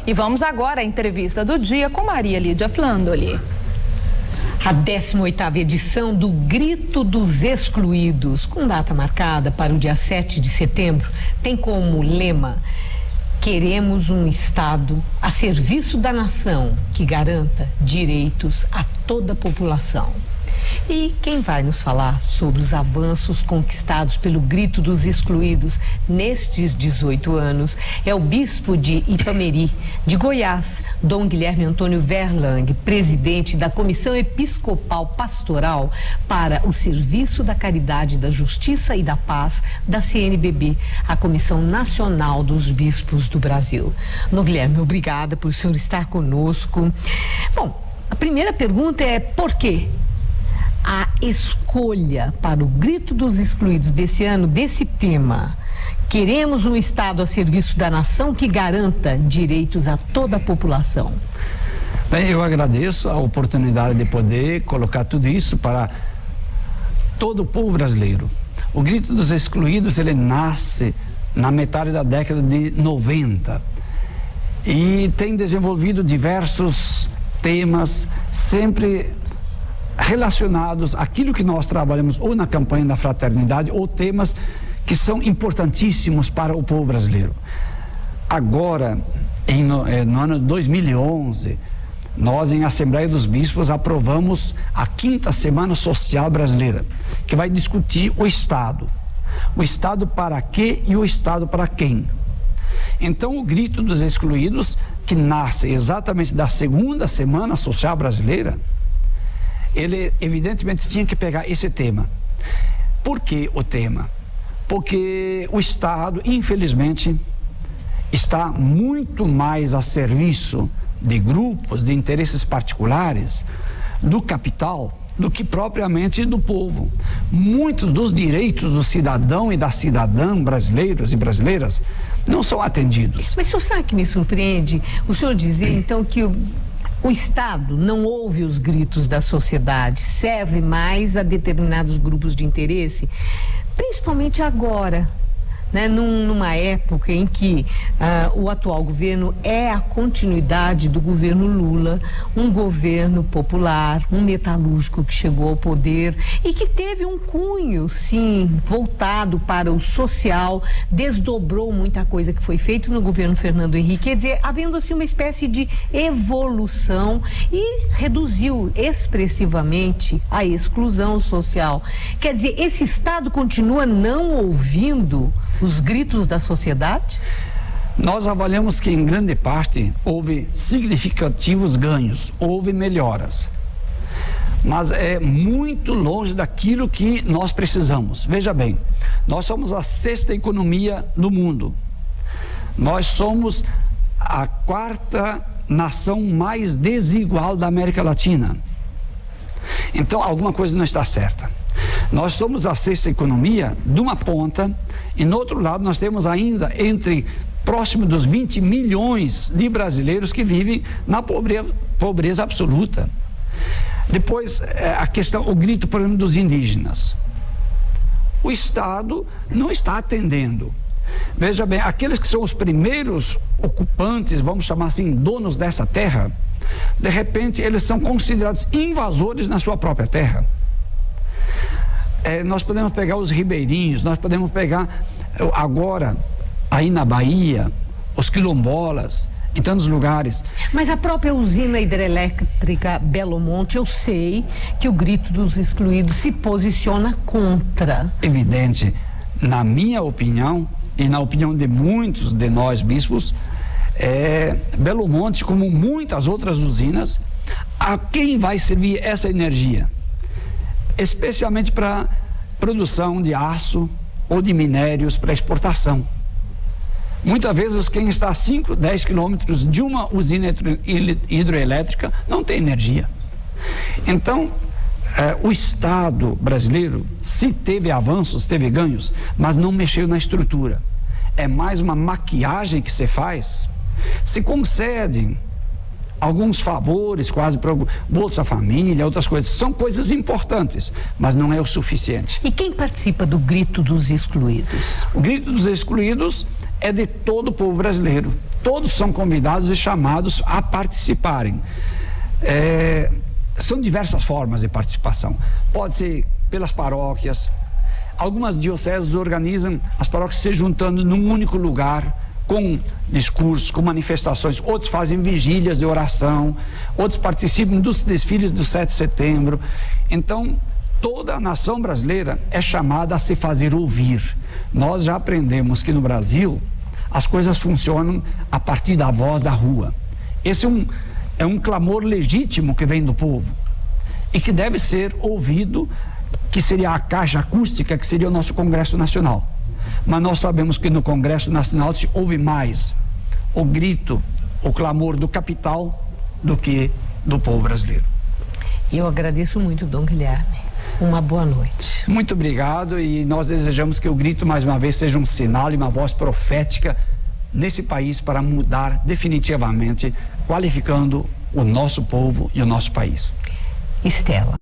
E vamos agora à entrevista do dia com Maria Lídia Flandoli. A 18ª edição do Grito dos Excluídos, com data marcada para o dia 7 de setembro, tem como lema: queremos um Estado a serviço da nação que garanta direitos a toda a população. E quem vai nos falar sobre os avanços conquistados pelo Grito dos Excluídos nestes 18 anos é o bispo de Ipameri, de Goiás, Dom Guilherme Antônio Verlang, presidente da Comissão Episcopal Pastoral para o Serviço da Caridade, da Justiça e da Paz da CNBB, a Comissão Nacional dos Bispos do Brasil. Dom Guilherme, obrigada por o senhor estar conosco. Bom, a primeira pergunta é por quê? A escolha para o Grito dos Excluídos desse ano, desse tema: queremos um Estado a serviço da nação que garanta direitos a toda a população. Bem, eu agradeço a oportunidade de poder colocar tudo isso para todo o povo brasileiro. O Grito dos Excluídos, ele nasce na metade da década de 90 e tem desenvolvido diversos temas, sempre relacionados àquilo que nós trabalhamos ou na campanha da fraternidade ou temas que são importantíssimos para o povo brasileiro. Agora, no ano 2011, nós em Assembleia dos Bispos aprovamos a 5ª Semana Social Brasileira, que vai discutir o Estado. O Estado para quê e o Estado para quem. Então, o Grito dos Excluídos, que nasce exatamente da 2ª Semana Social Brasileira, ele evidentemente tinha que pegar esse tema. Por que o tema? Porque o Estado, infelizmente, está muito mais a serviço de grupos, de interesses particulares, do capital, do que propriamente do povo. Muitos dos direitos do cidadão e da cidadã brasileiros e brasileiras não são atendidos. Mas o senhor sabe que me surpreende o senhor dizer então que o Estado não ouve os gritos da sociedade, serve mais a determinados grupos de interesse, principalmente agora, né, numa época em que o atual governo é a continuidade do governo Lula, um governo popular, um metalúrgico que chegou ao poder e que teve um cunho, sim, voltado para o social, desdobrou muita coisa que foi feita no governo Fernando Henrique, quer dizer, havendo assim uma espécie de evolução e reduziu expressivamente a exclusão social. Quer dizer, esse Estado continua não ouvindo os gritos da sociedade? Nós avaliamos que em grande parte houve significativos ganhos, houve melhoras, mas é muito longe daquilo que nós precisamos. Veja bem, nós somos a 6ª economia do mundo, nós somos a 4ª nação mais desigual da América Latina. Então alguma coisa não está certa. Nós somos a 6ª economia de uma ponta e no outro lado nós temos ainda próximo dos 20 milhões de brasileiros que vivem na pobreza absoluta. Depois, a questão, o grito, por exemplo, dos indígenas. O Estado não está atendendo. Veja bem, aqueles que são os primeiros ocupantes, vamos chamar assim, donos dessa terra, de repente eles são considerados invasores na sua própria terra. Nós podemos pegar os ribeirinhos, nós podemos pegar agora, aí na Bahia, os quilombolas, em tantos lugares. Mas a própria usina hidrelétrica Belo Monte, eu sei que o Grito dos Excluídos se posiciona contra. Evidente, na minha opinião e na opinião de muitos de nós bispos, Belo Monte, como muitas outras usinas, a quem vai servir essa energia? Especialmente para produção de aço ou de minérios para exportação. Muitas vezes quem está a 5, 10 quilômetros de uma usina hidroelétrica não tem energia. Então, o Estado brasileiro, se teve avanços, teve ganhos, mas não mexeu na estrutura. É mais uma maquiagem que se faz. Se concedem alguns favores, quase para o Bolsa Família, outras coisas. São coisas importantes, mas não é o suficiente. E quem participa do Grito dos Excluídos? O Grito dos Excluídos é de todo o povo brasileiro. Todos são convidados e chamados a participarem. São diversas formas de participação. Pode ser pelas paróquias. Algumas dioceses organizam as paróquias se juntando num único lugar, com discursos, com manifestações. Outros fazem vigílias de oração, outros participam dos desfiles do 7 de setembro. Então, toda a nação brasileira é chamada a se fazer ouvir. Nós já aprendemos que no Brasil as coisas funcionam a partir da voz da rua. Esse é um clamor legítimo que vem do povo e que deve ser ouvido, que seria a caixa acústica, que seria o nosso Congresso Nacional. Mas nós sabemos que no Congresso Nacional se ouve mais o grito, o clamor do capital do que do povo brasileiro. Eu agradeço muito, Dom Guilherme. Uma boa noite. Muito obrigado, e nós desejamos que o grito mais uma vez seja um sinal e uma voz profética nesse país para mudar definitivamente, qualificando o nosso povo e o nosso país. Estela.